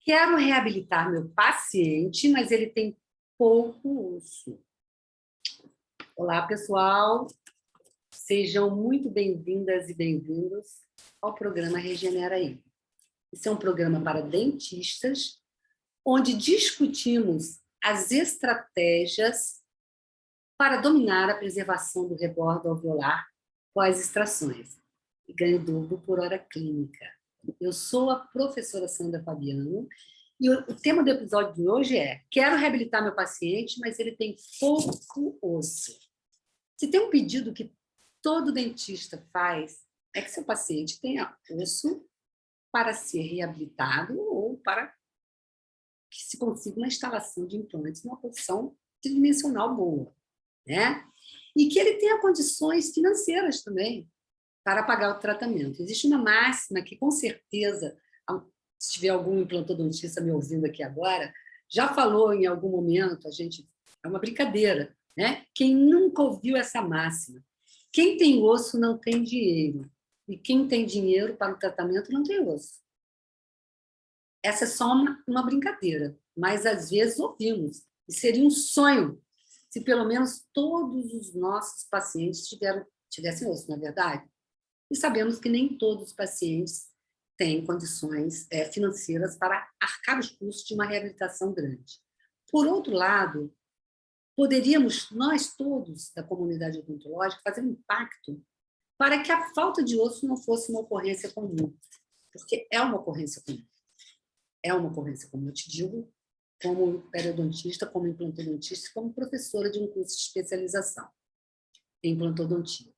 Quero reabilitar meu paciente, mas ele tem pouco osso. Olá, pessoal. Sejam muito bem-vindas e bem-vindos ao programa Regenera Aí. Esse é um programa para dentistas, onde discutimos as estratégias para dominar a preservação do rebordo alveolar pós extrações e ganho duplo por hora clínica. Eu sou a professora Sandra Fabiano e o tema do episódio de hoje é: quero reabilitar meu paciente, mas ele tem pouco osso. Se tem um pedido que todo dentista faz, é que seu paciente tenha osso para ser reabilitado ou para que se consiga uma instalação de implantes numa posição tridimensional boa, né? E que ele tenha condições financeiras também para pagar o tratamento. Existe uma máxima que, com certeza, se tiver algum implantodontista me ouvindo aqui agora, já falou em algum momento, é uma brincadeira, né? Quem nunca ouviu essa máxima? Quem tem osso não tem dinheiro, e quem tem dinheiro para o tratamento não tem osso. Essa é só uma brincadeira, mas às vezes ouvimos, e seria um sonho se pelo menos todos os nossos pacientes tivessem osso, não é verdade? E sabemos que nem todos os pacientes têm condições financeiras para arcar os custos de uma reabilitação grande. Por outro lado, poderíamos, nós todos da comunidade odontológica, fazer um impacto para que a falta de osso não fosse uma ocorrência comum, porque é uma ocorrência comum. É uma ocorrência comum, eu te digo, como periodontista, como implantodontista, como professora de um curso de especialização em implantodontia.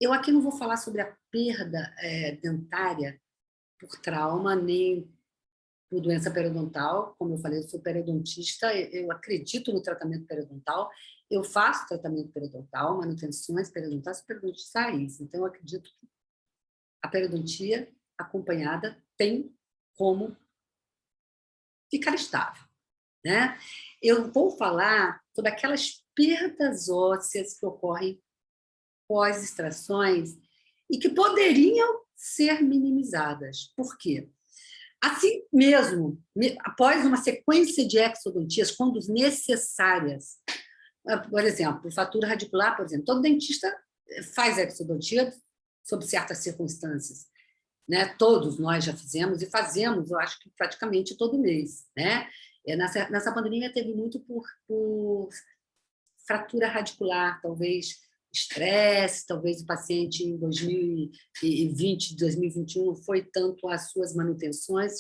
Eu aqui não vou falar sobre a perda dentária por trauma, nem por doença periodontal. Como eu falei, eu sou periodontista, eu acredito no tratamento periodontal, eu faço tratamento periodontal, manutenções periodontais, sou periodontista raiz. Então, eu acredito que a periodontia acompanhada tem como ficar estável, né? Eu vou falar sobre aquelas perdas ósseas que ocorrem pós-extrações e que poderiam ser minimizadas. Por quê? Assim mesmo, após uma sequência de exodontias, quando necessárias, por exemplo, fratura radicular, por exemplo, todo dentista faz exodontia sob certas circunstâncias, né? Todos nós já fizemos e fazemos, eu acho que praticamente todo mês, né? Nessa pandemia teve muito por fratura radicular, talvez estresse, talvez o paciente em 2020, 2021 não foi tanto as suas manutenções.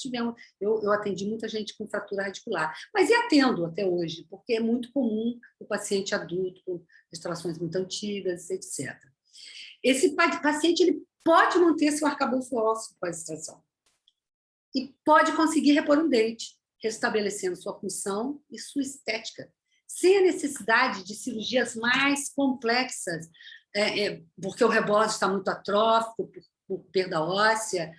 Eu atendi muita gente com fratura radicular, mas e atendo até hoje, porque é muito comum o paciente adulto com restaurações muito antigas, etc. Esse paciente ele pode manter seu arcabouço ósseo pós-extração e pode conseguir repor um dente, restabelecendo sua função e sua estética, sem a necessidade de cirurgias mais complexas, porque o rebordo está muito atrófico, por perda óssea,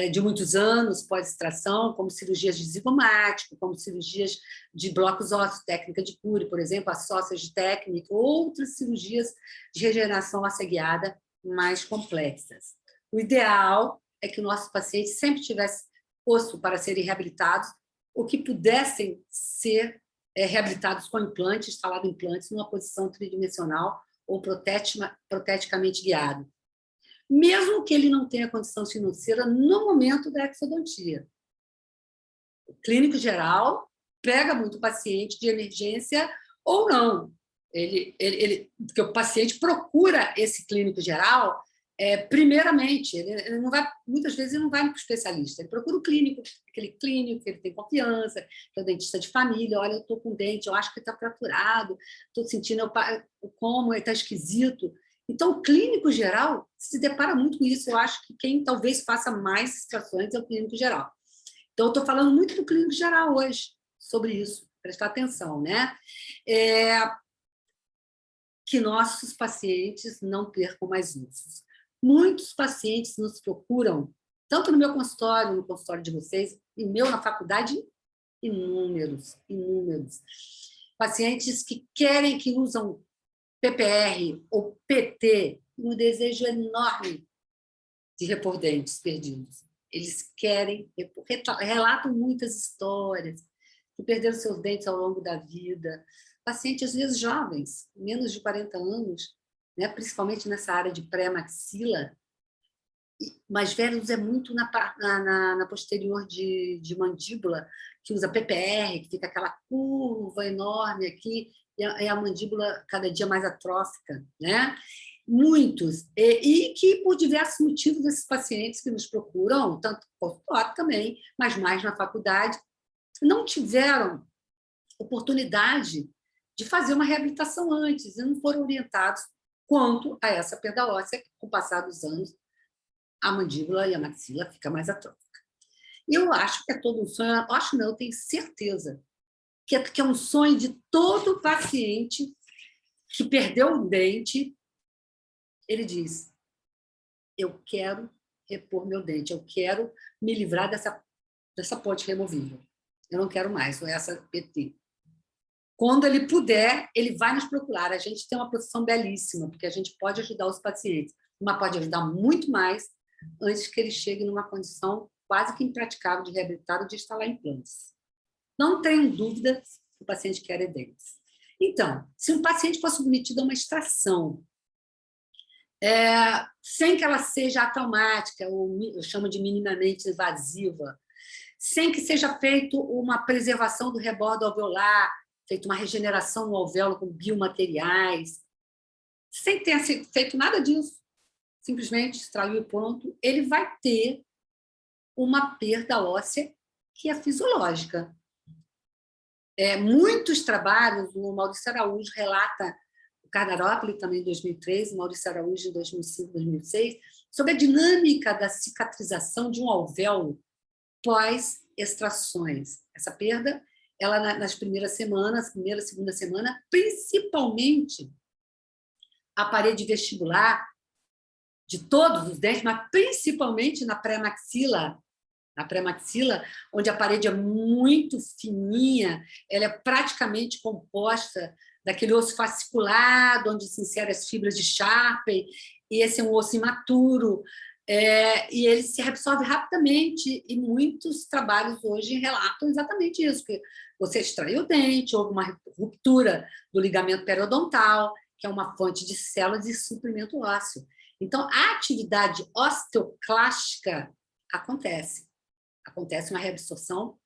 de muitos anos pós-extração, como cirurgias de zigomático, como cirurgias de blocos ósseos, técnica de Cury, por exemplo, a sausage técnica, outras cirurgias de regeneração óssea guiada mais complexas. O ideal é que o nosso paciente sempre tivesse osso para serem reabilitados, ou que pudessem ser reabilitados com implante, instalado implantes numa posição tridimensional ou proteticamente guiado, mesmo que ele não tenha condição financeira no momento da exodontia. O clínico geral pega muito paciente de emergência ou não. Porque o paciente procura esse clínico geral primeiramente, ele não vai, muitas vezes ele não vai para o especialista, ele procura o clínico, aquele clínico que ele tem confiança, que é o dentista de família. Olha, eu estou com dente, eu acho que está fraturado, estou sentindo como, ele está esquisito. Então, o clínico geral se depara muito com isso. Eu acho que quem talvez faça mais extrações é o clínico geral. Então, eu estou falando muito do clínico geral hoje, sobre isso, prestar atenção, né? Que nossos pacientes não percam mais ossos. Muitos pacientes nos procuram, tanto no meu consultório, no consultório de vocês, e meu na faculdade, inúmeros. Pacientes que querem, que usam PPR ou PT, um desejo enorme de repor dentes perdidos. Eles querem, relatam muitas histórias, que perderam seus dentes ao longo da vida. Pacientes, às vezes, jovens, menos de 40 anos, né, principalmente nessa área de pré-maxila, mais velhos é muito na posterior de mandíbula, que usa PPR, que fica aquela curva enorme aqui, e a mandíbula cada dia mais atrófica, né? Muitos, e que por diversos motivos esses pacientes que nos procuram, tanto consultório também, mas mais na faculdade, não tiveram oportunidade de fazer uma reabilitação antes e não foram orientados quanto a essa perda óssea, com o passar dos anos, a mandíbula e a maxila fica mais atrófica. E eu acho que é todo um sonho, acho não, eu tenho certeza que é um sonho de todo paciente que perdeu o dente. Ele diz, eu quero repor meu dente, eu quero me livrar dessa ponte removível. Eu não quero mais, ou essa PT. Quando ele puder, ele vai nos procurar. A gente tem uma profissão belíssima, porque a gente pode ajudar os pacientes, mas pode ajudar muito mais antes que ele chegue numa condição quase que impraticável de reabilitar ou de instalar implantes. Não tenho dúvida que o paciente quer dentes. Então, se um paciente for submetido a uma extração, sem que ela seja atraumática, ou eu chamo de minimamente invasiva, sem que seja feito uma preservação do rebordo alveolar, feito uma regeneração no alvéolo com biomateriais, sem ter feito nada disso, simplesmente extraiu e pronto, ele vai ter uma perda óssea que é fisiológica. Muitos trabalhos, o Maurício Araújo relata, o Carnarópolis também em 2003, o Maurício Araújo em 2005, 2006, sobre a dinâmica da cicatrização de um alvéolo pós-extrações. Essa perda, ela nas primeiras semanas, primeira, segunda semana, principalmente a parede vestibular de todos os dentes, mas principalmente na pré-maxila, onde a parede é muito fininha, ela é praticamente composta daquele osso fasciculado, onde se inserem as fibras de Sharpey, e esse é um osso imaturo, e ele se reabsorve rapidamente, e muitos trabalhos hoje relatam exatamente isso, que você extraiu o dente, houve uma ruptura do ligamento periodontal, que é uma fonte de células e suprimento ósseo. Então, a atividade osteoclástica acontece uma reabsorção,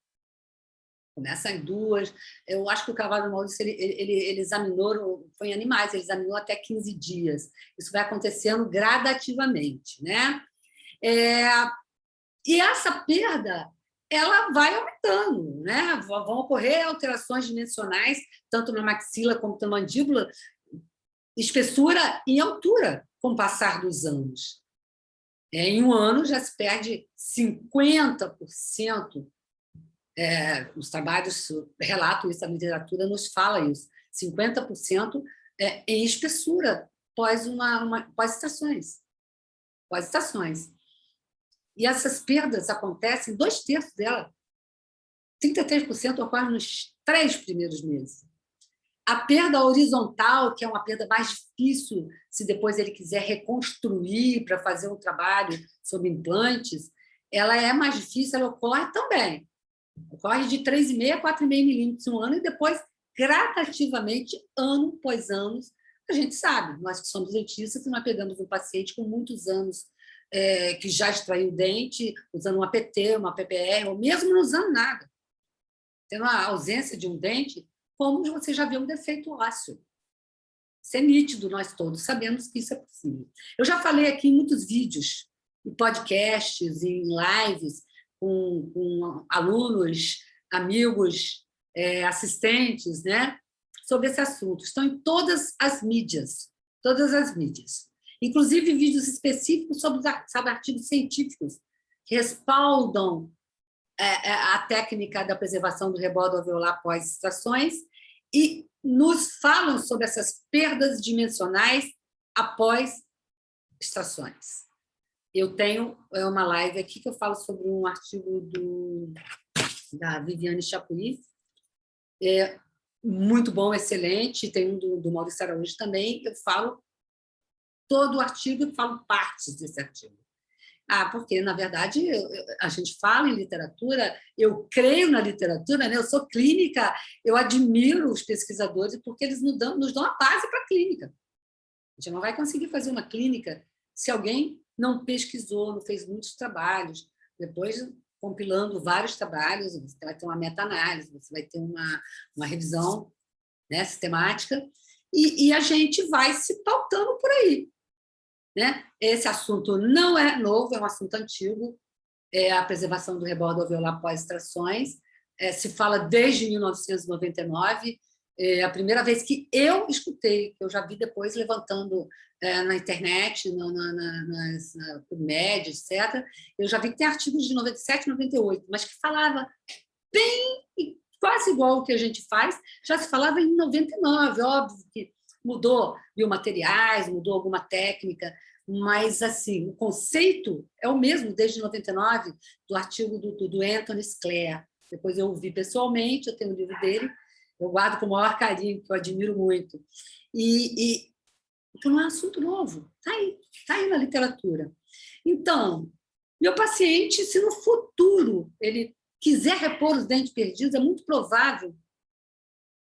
começa em 2. Eu acho que o Carvalho Maurício ele examinou, foi em animais, ele examinou até 15 dias. Isso vai acontecendo gradativamente, né? E essa perda, ela vai aumentando, né? Vão ocorrer alterações dimensionais, tanto na maxila como na mandíbula, espessura e altura, com o passar dos anos. Em um ano já se perde 50%. Os trabalhos relatam isso, a literatura nos fala isso, 50% em espessura pós-estações. E essas perdas acontecem, 2/3 dela, 33% ocorre nos 3 primeiros meses. A perda horizontal, que é uma perda mais difícil, se depois ele quiser reconstruir para fazer um trabalho sobre implantes, ela é mais difícil, ela ocorre também. Ocorre de 3,5 a 4,5 milímetros um ano e depois, gradativamente, ano após ano, a gente sabe, nós que somos dentistas, que nós pegamos um paciente com muitos anos que já extraiu o dente, usando uma PT, uma PPR, ou mesmo não usando nada. Tendo a ausência de um dente, como você já vê um defeito ósseo. Isso é nítido, nós todos sabemos que isso é possível. Eu já falei aqui em muitos vídeos, em podcasts, em lives, com alunos, amigos, assistentes, né, sobre esse assunto. Estão em todas as mídias. Inclusive vídeos específicos sobre artigos científicos que respaldam a técnica da preservação do rebordo alveolar após extrações e nos falam sobre essas perdas dimensionais após extrações. Eu tenho uma live aqui que eu falo sobre um artigo da Viviane Chapuis, muito bom, excelente, tem um do Maurício Araújo também, eu falo todo o artigo e falo partes desse artigo. Porque, na verdade, a gente fala em literatura, eu creio na literatura, né? Eu sou clínica, eu admiro os pesquisadores porque eles nos dão a base para a clínica. A gente não vai conseguir fazer uma clínica se alguém não pesquisou, não fez muitos trabalhos. Depois, compilando vários trabalhos, você vai ter uma meta-análise, você vai ter uma revisão, né, sistemática, e a gente vai se pautando por aí. Né? Esse assunto não é novo, é um assunto antigo, é a preservação do rebordo alveolar pós-extrações, se fala desde 1999, a primeira vez que eu escutei, que eu já vi depois levantando na internet, nas PubMed, etc., eu já vi que tem artigos de 97, 98, mas que falava bem, quase igual o que a gente faz, já se falava em 99, óbvio que mudou biomateriais, mudou alguma técnica, mas assim, o conceito é o mesmo desde 99, do artigo do Anthony Scler. Depois eu o vi pessoalmente, eu tenho o livro dele, eu guardo com o maior carinho, que eu admiro muito. Então, não é um assunto novo, está aí na literatura. Então, meu paciente, se no futuro ele quiser repor os dentes perdidos, é muito provável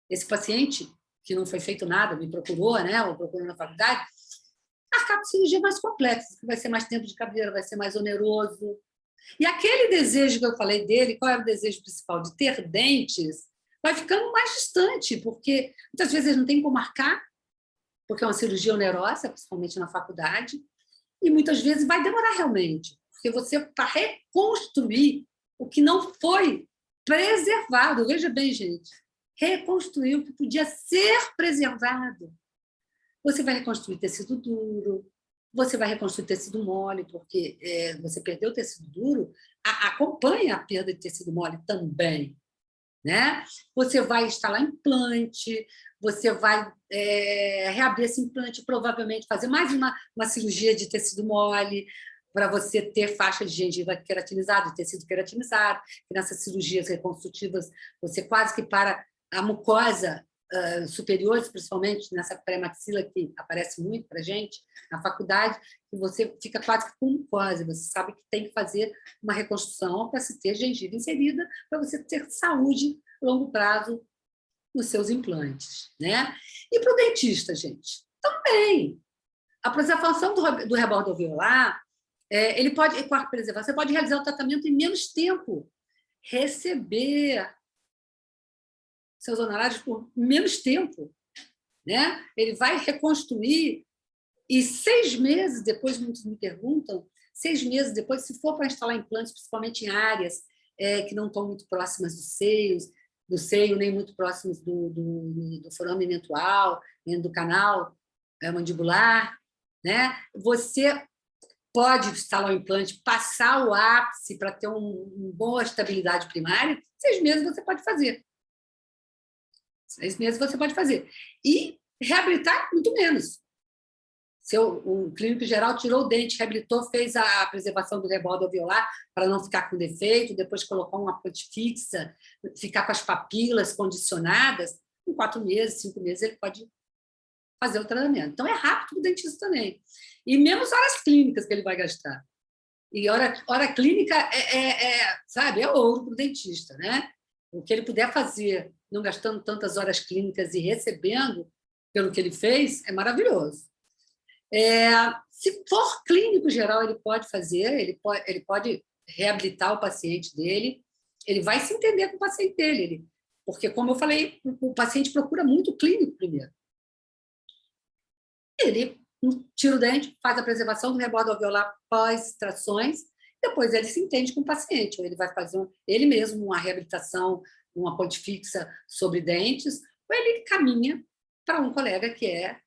esse paciente, que não foi feito nada, me procurou, né, ou procurou na faculdade, marcar com cirurgia mais complexa, que vai ser mais tempo de cadeira, vai ser mais oneroso. E aquele desejo que eu falei dele, qual era o desejo principal? De ter dentes, vai ficando mais distante, porque muitas vezes eles não têm como marcar, porque é uma cirurgia onerosa, principalmente na faculdade, e muitas vezes vai demorar realmente, porque você, para reconstruir o que não foi preservado, veja bem, gente, reconstruir o que podia ser preservado. Você vai reconstruir tecido duro, você vai reconstruir tecido mole, porque você perdeu o tecido duro, acompanha a perda de tecido mole também. Né? Você vai instalar implante, você vai reabrir esse implante, provavelmente fazer mais uma cirurgia de tecido mole, para você ter faixa de gengiva queratinizada, tecido queratinizado, que nessas cirurgias reconstrutivas você quase que para a mucosa superior, principalmente nessa pré-maxila que aparece muito para a gente na faculdade, que você fica quase que com mucosa, você sabe que tem que fazer uma reconstrução para se ter gengiva inserida, para você ter saúde a longo prazo nos seus implantes. Né? E para o dentista, gente, também. A preservação do rebordo alveolar, ele pode, com a preservação, você pode realizar o tratamento em menos tempo, receber seus honorários por menos tempo. Né? Ele vai reconstruir e 6 meses depois, muitos me perguntam, 6 meses depois, se for para instalar implantes, principalmente em áreas que não estão muito próximas do seio, nem muito próximas do forame mentual, nem do canal mandibular, né? Você pode instalar o implante, passar o ápice para ter uma boa estabilidade primária, 6 meses você pode fazer. 6 meses você pode fazer. E reabilitar muito menos. Se o clínico geral tirou o dente, reabilitou, fez a preservação do rebordo alveolar para não ficar com defeito, depois colocou uma ponte fixa, ficar com as papilas condicionadas, em 4 meses, 5 meses, ele pode fazer o tratamento. Então, é rápido para o dentista também. E menos horas clínicas que ele vai gastar. E hora clínica sabe, é ouro para o dentista, né? O que ele puder fazer, não gastando tantas horas clínicas e recebendo pelo que ele fez, é maravilhoso. Se for clínico geral, ele pode fazer, ele pode reabilitar o paciente dele, ele vai se entender com o paciente dele, porque, como eu falei, o paciente procura muito o clínico primeiro. Ele tira o dente, faz a preservação do rebordo alveolar pós-extrações, depois ele se entende com o paciente, ou ele vai fazer ele mesmo uma reabilitação, uma ponte fixa sobre dentes, ou ele caminha para um colega que é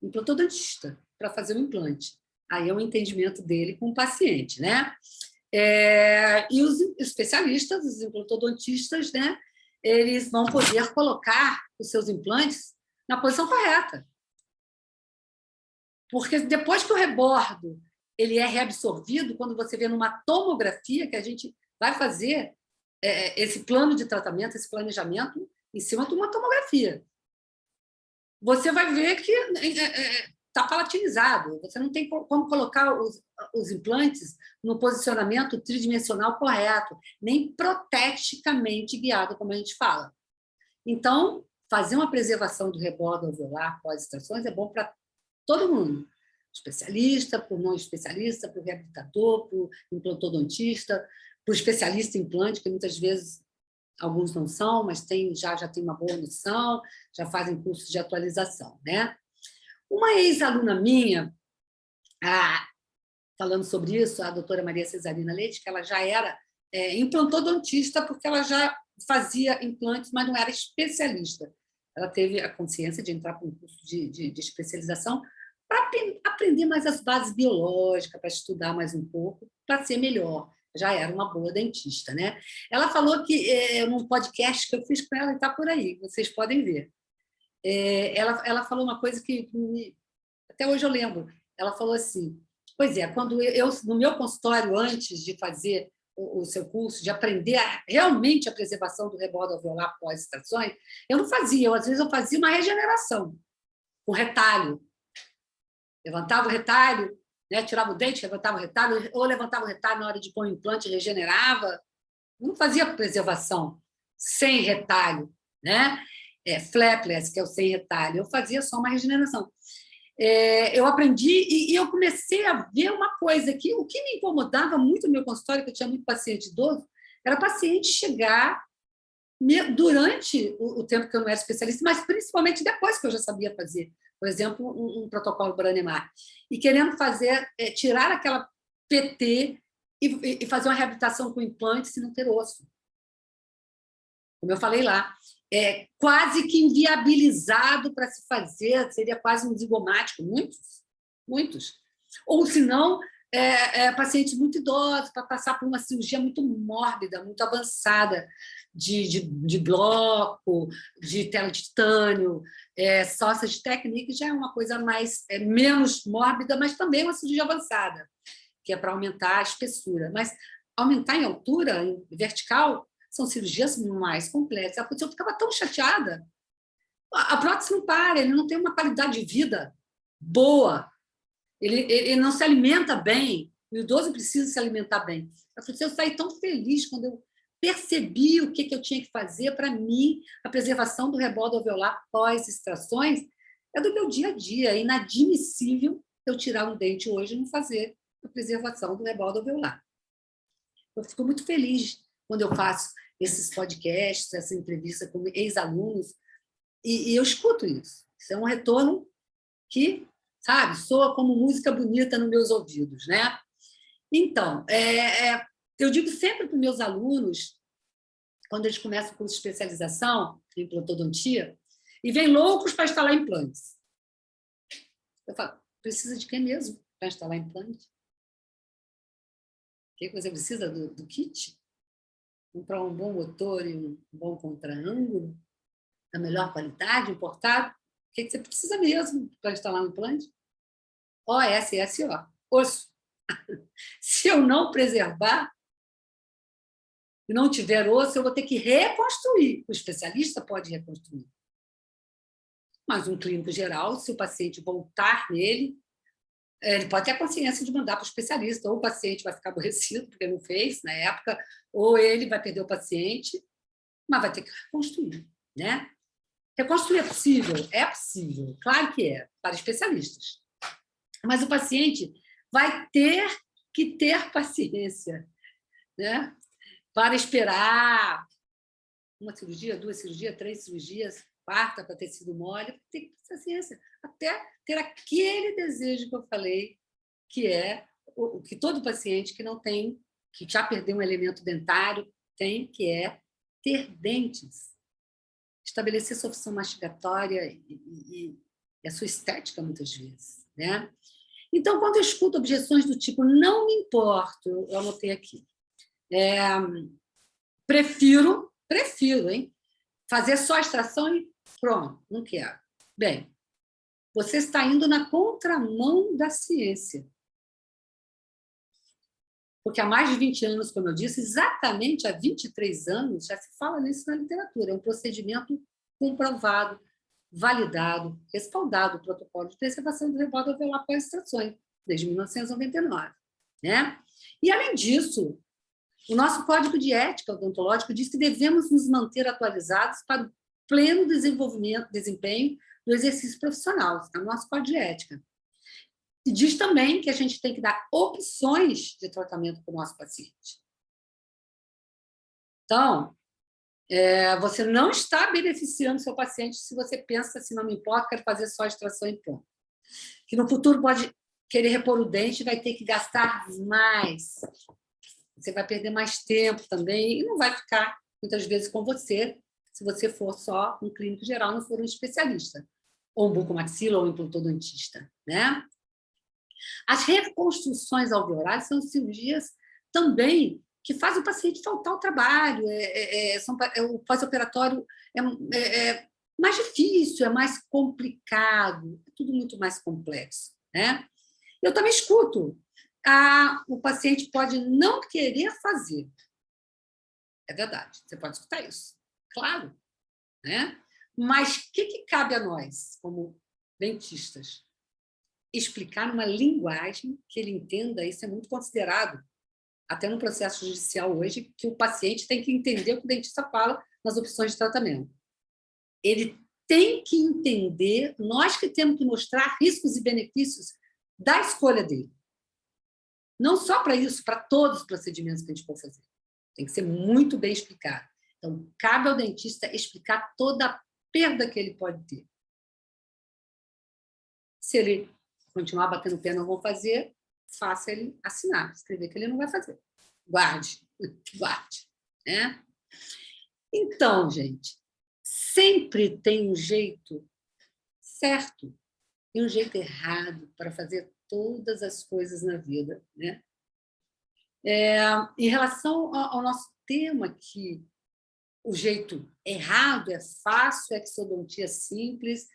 implantodontista, para fazer o implante. Aí é o entendimento dele com o paciente, né? E os especialistas, os implantodontistas, né? Eles vão poder colocar os seus implantes na posição correta. Porque depois que o rebordo ele é reabsorvido, quando você vê numa tomografia, que a gente vai fazer esse plano de tratamento, esse planejamento, em cima de uma tomografia, você vai ver que está palatinizado. Você não tem como colocar os implantes no posicionamento tridimensional correto, nem proteticamente guiado, como a gente fala. Então, fazer uma preservação do rebordo alveolar pós-extrações é bom para todo mundo. Especialista, para o não especialista, para o reabilitador, para o implantodontista, para o especialista em implante, que muitas vezes alguns não são, mas já tem uma boa noção, já fazem cursos de atualização, né? Uma ex-aluna minha, falando sobre isso, a doutora Maria Cesarina Leite, que ela já era implantodontista, porque ela já fazia implantes, mas não era especialista. Ela teve a consciência de entrar para um curso de especialização para aprender mais as bases biológicas, para estudar mais um pouco, para ser melhor. Já era uma boa dentista, né? Ela falou que, num podcast que eu fiz com ela, e está por aí, vocês podem ver. Ela falou uma coisa que até hoje eu lembro. Ela falou assim, pois é, quando eu no meu consultório, antes de fazer o seu curso, de aprender realmente a preservação do rebordo alveolar pós-extrações, eu não fazia, às vezes eu fazia uma regeneração, com retalho. Levantava o retalho, né, tirava o dente, levantava o retalho, ou levantava o retalho na hora de pôr o implante, regenerava. Eu não fazia preservação sem retalho, né? Flapless, que é o sem retalho. Eu fazia só uma regeneração. Eu aprendi e eu comecei a ver uma coisa que o que me incomodava muito no meu consultório, que eu tinha muito paciente idoso, era paciente chegar durante o tempo que eu não era especialista, mas principalmente depois que eu já sabia fazer, por exemplo, um protocolo Branemar, e querendo tirar aquela PT e fazer uma reabilitação com implante se não ter osso. Como eu falei lá, quase que inviabilizado para se fazer, seria quase um zigomático, muitos. Ou, se não, pacientes muito idosos, para passar por uma cirurgia muito mórbida, muito avançada, de bloco, de tela de titânio, sausage technique já é uma coisa menos mórbida, mas também uma cirurgia avançada, que é para aumentar a espessura. Mas aumentar em altura, em vertical, são cirurgias mais complexas. Eu ficava tão chateada. A prótese não para, ele não tem uma qualidade de vida boa, ele não se alimenta bem, o idoso precisa se alimentar bem. Eu saí tão feliz quando eu percebi o que eu tinha que fazer. Para mim, a preservação do rebordo alveolar pós-extrações é do meu dia a dia. É inadmissível eu tirar um dente hoje e não fazer a preservação do rebordo alveolar. Eu fico muito feliz quando eu faço esses podcasts, essa entrevista com ex-alunos, e eu escuto isso. Isso é um retorno que, sabe, soa como música bonita nos meus ouvidos, né? Então, eu digo sempre para os meus alunos, quando eles começam o curso de especialização em implantodontia, e vêm loucos para instalar implantes. Eu falo, precisa de quê mesmo para instalar implante? O que você precisa do kit? Comprar um bom motor e um bom contraângulo, da melhor qualidade, importado? O que você precisa mesmo para instalar um implante? OSSO, osso. Se eu não preservar e não tiver osso, eu vou ter que reconstruir. O especialista pode reconstruir. Mas um clínico geral, se o paciente voltar nele, ele pode ter a consciência de mandar para o especialista, ou o paciente vai ficar aborrecido porque não fez na época, ou ele vai perder o paciente, mas vai ter que reconstruir, né? Reconstruir é possível, claro que é, para especialistas. Mas o paciente vai ter que ter paciência, né? Para esperar uma cirurgia, 2 cirurgias, 3 cirurgias, quarta para tecido mole, tem que ter paciência, até ter aquele desejo que eu falei, que é o que todo paciente que não tem, que já perdeu um elemento dentário, tem, que é ter dentes. Estabelecer sua função mastigatória e a sua estética, muitas vezes, né? Então, quando eu escuto objeções do tipo, não me importo, eu anotei aqui, prefiro, hein? Fazer só extração e pronto, não quero. Bem, você está indo na contramão da ciência. Porque há mais de 20 anos, como eu disse, exatamente há 23 anos, já se fala nisso na literatura. É um procedimento comprovado. validado, respaldado o protocolo de preservação do rebodo alveolar pós-extrações, desde 1999. Né? E, além disso, o nosso Código de Ética Odontológica diz que devemos nos manter atualizados para o pleno desempenho do exercício profissional. Está no nosso Código de Ética. E diz também que a gente tem que dar opções de tratamento para o nosso paciente. Então, você não está beneficiando seu paciente se você pensa assim, não me importa, quero fazer só extração e pronto. Que no futuro pode querer repor o dente e vai ter que gastar mais. Você vai perder mais tempo também e não vai ficar, muitas vezes, com você, se você for só um clínico geral, não for um especialista, ou um bucomaxilo ou um implantodontista. Né? As reconstruções alveolares são cirurgias também que fazem o paciente faltar ao trabalho. O pós-operatório é mais difícil, é mais complicado, é tudo muito mais complexo. Né? Eu também escuto. O paciente pode não querer fazer. É verdade, você pode escutar isso, claro. Né? Mas o que cabe a nós, como dentistas? Explicar numa linguagem que ele entenda, isso é muito considerado, até no processo judicial hoje, que o paciente tem que entender o que o dentista fala nas opções de tratamento. Ele tem que entender, nós que temos que mostrar riscos e benefícios da escolha dele. Não só para isso, para todos os procedimentos que a gente for fazer. Tem que ser muito bem explicado. Então, cabe ao dentista explicar toda a perda que ele pode ter. Se ele continuar batendo o pé, não vou fazer, faça ele assinar, escrever que ele não vai fazer. Guarde, guarde. Né? Então, gente, sempre tem um jeito certo e um jeito errado para fazer todas as coisas na vida. Né? Em relação ao nosso tema aqui, o jeito errado é fácil, é exodontia simples,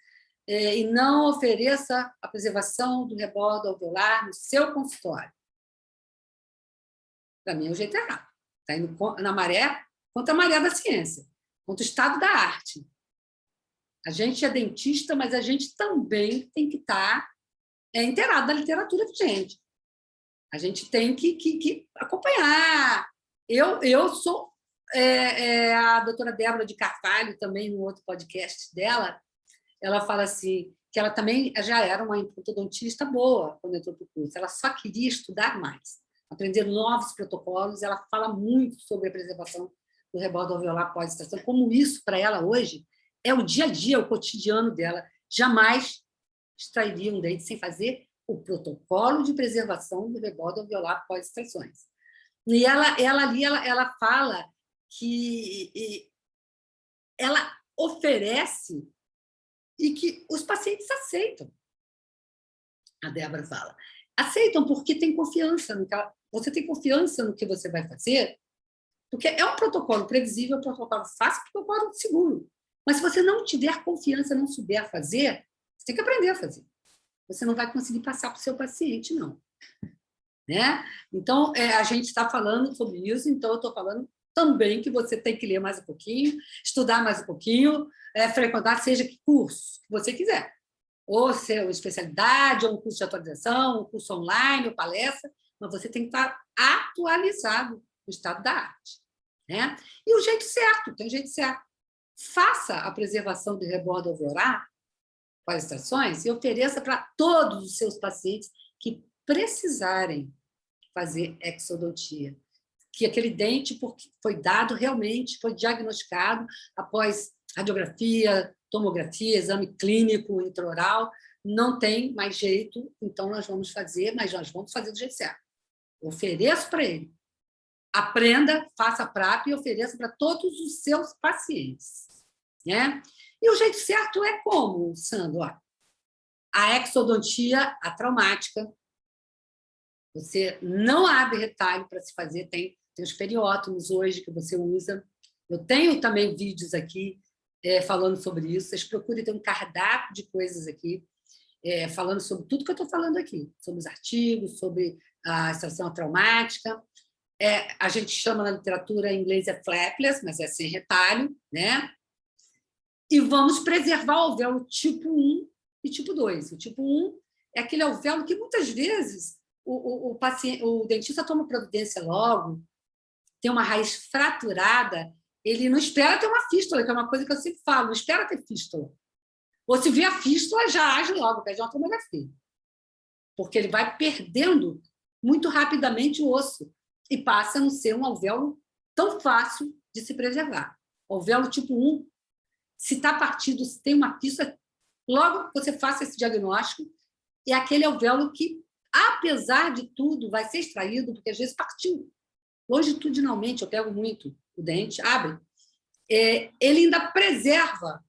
e não ofereça a preservação do rebordo alveolar no seu consultório. Para mim é o jeito errado. Está indo na maré, contra a maré da ciência, contra o estado da arte. A gente é dentista, mas a gente também tem que estar inteirado da literatura vigente. A gente tem que acompanhar. Eu sou a doutora Débora de Carvalho, também no outro podcast dela, ela fala assim, que ela também já era uma implantodonista boa quando entrou para o curso, ela só queria estudar mais, aprender novos protocolos, ela fala muito sobre a preservação do rebordo alveolar pós-extração, como isso, para ela, hoje, é o dia a dia, o cotidiano dela. Jamais extrairia um dente sem fazer o protocolo de preservação do rebordo alveolar pós-extrações. E ela fala que ela oferece e que os pacientes aceitam. A Débora fala. Aceitam porque tem confiança no que você tem confiança no que você vai fazer, porque é um protocolo previsível, um protocolo fácil, um protocolo seguro. Mas se você não tiver confiança, não souber fazer, você tem que aprender a fazer. Você não vai conseguir passar para o seu paciente, não. Né? Então, a gente está falando sobre isso, então eu estou falando também que você tem que ler mais um pouquinho, estudar mais um pouquinho, frequentar, seja que curso que você quiser. Ou ser uma especialidade, ou um curso de atualização, um curso online, ou palestra, mas você tem que estar atualizado no estado da arte. Né? E o jeito certo, tem um jeito certo. Faça a preservação do rebordo alveolar com as extrações e ofereça para todos os seus pacientes que precisarem fazer exodontia. Que aquele dente foi dado realmente, foi diagnosticado após radiografia, tomografia, exame clínico, intraoral, não tem mais jeito, então nós vamos fazer, mas nós vamos fazer do jeito certo. Ofereço para ele. Aprenda, faça a prática e ofereça para todos os seus pacientes. Né? E o jeito certo é como, Sandro? A exodontia atraumática. Você não abre retalho para se fazer, tem os periótomos hoje que você usa. Eu tenho também vídeos aqui falando sobre isso. Vocês procurem ter um cardápio de coisas aqui, falando sobre tudo que eu estou falando aqui, sobre os artigos, sobre a extração traumática. A gente chama na literatura em inglês flapless, mas é sem retalho, né? E vamos preservar o alvéolo tipo 1 e tipo 2. O tipo 1 é aquele alvéolo que, muitas vezes, o dentista toma providência logo, tem uma raiz fraturada, ele não espera ter uma fístula, que é uma coisa que eu sempre falo, não espera ter fístula. Ou se vê a fístula, já age logo, pede uma tomografia. Porque ele vai perdendo muito rapidamente o osso e passa a não ser um alvéolo tão fácil de se preservar. O alvéolo tipo 1, se está partido, se tem uma fístula, logo você faça esse diagnóstico, é aquele alvéolo que, apesar de tudo, vai ser extraído, porque às vezes partiu. Longitudinalmente, eu pego muito o dente, abre, ele ainda preserva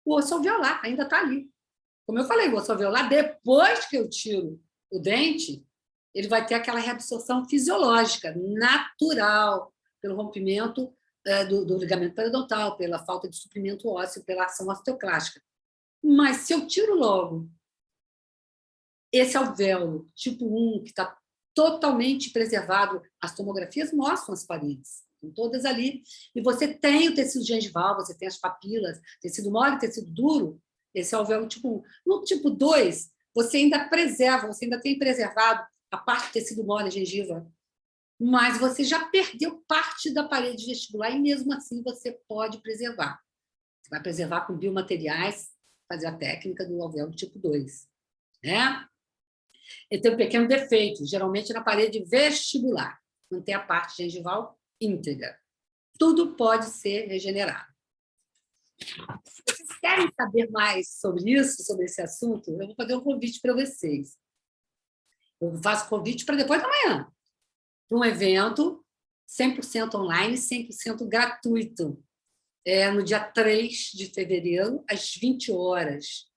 o osso alveolar, ainda está ali. Como eu falei, o osso alveolar, depois que eu tiro o dente, ele vai ter aquela reabsorção fisiológica, natural, pelo rompimento do ligamento periodontal, pela falta de suprimento ósseo, pela ação osteoclástica. Mas se eu tiro logo esse alvéolo tipo 1, que está totalmente preservado, as tomografias mostram as paredes, estão todas ali, e você tem o tecido gengival, você tem as papilas, tecido mole, tecido duro, esse é o alvéolo tipo 1. No tipo 2, você ainda preserva, você ainda tem preservado a parte do tecido mole, a gengiva, mas você já perdeu parte da parede vestibular e, mesmo assim, você pode preservar. Você vai preservar com biomateriais, fazer a técnica do alvéolo tipo 2. Né? Ele tem um pequeno defeito, geralmente na parede vestibular, manter a parte gengival íntegra. Tudo pode ser regenerado. Se vocês querem saber mais sobre isso, sobre esse assunto, eu vou fazer um convite para vocês. Eu faço convite para depois da manhã, para um evento 100% online, 100% gratuito, no dia 3 de fevereiro, às 20 horas.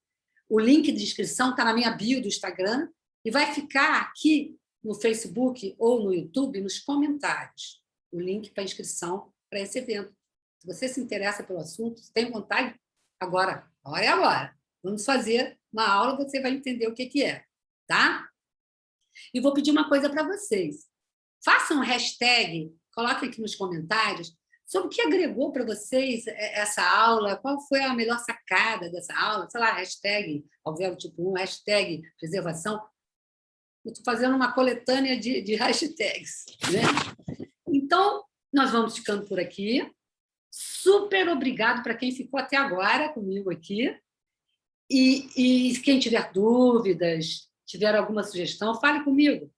O link de inscrição está na minha bio do Instagram e vai ficar aqui no Facebook ou no YouTube, nos comentários, o link para inscrição para esse evento. Se você se interessa pelo assunto, se tem vontade, agora, a hora é agora. Vamos fazer uma aula, você vai entender o que é, tá? E vou pedir uma coisa para vocês. Façam um hashtag, coloquem aqui nos comentários, sobre o que agregou para vocês essa aula, qual foi a melhor sacada dessa aula, sei lá, hashtag alvéolo tipo 1, hashtag preservação. Eu estou fazendo uma coletânea de hashtags. Né? Então, nós vamos ficando por aqui. Super obrigado para quem ficou até agora comigo aqui. E quem tiver dúvidas, tiver alguma sugestão, fale comigo.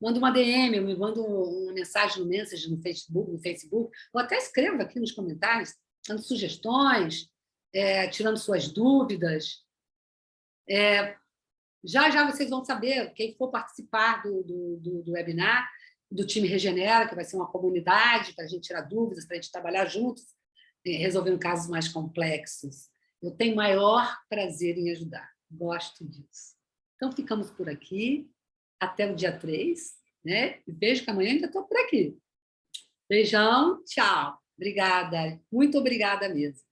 Manda uma DM, me manda uma mensagem no Facebook, ou até escreva aqui nos comentários, dando sugestões, tirando suas dúvidas. Já vocês vão saber, quem for participar do webinar, do time Regenera, que vai ser uma comunidade para a gente tirar dúvidas, para a gente trabalhar juntos, resolvendo casos mais complexos. Eu tenho maior prazer em ajudar, gosto disso. Então, ficamos por aqui. Até o dia 3, né? E beijo, que amanhã ainda estou por aqui. Beijão, tchau. Obrigada, muito obrigada mesmo.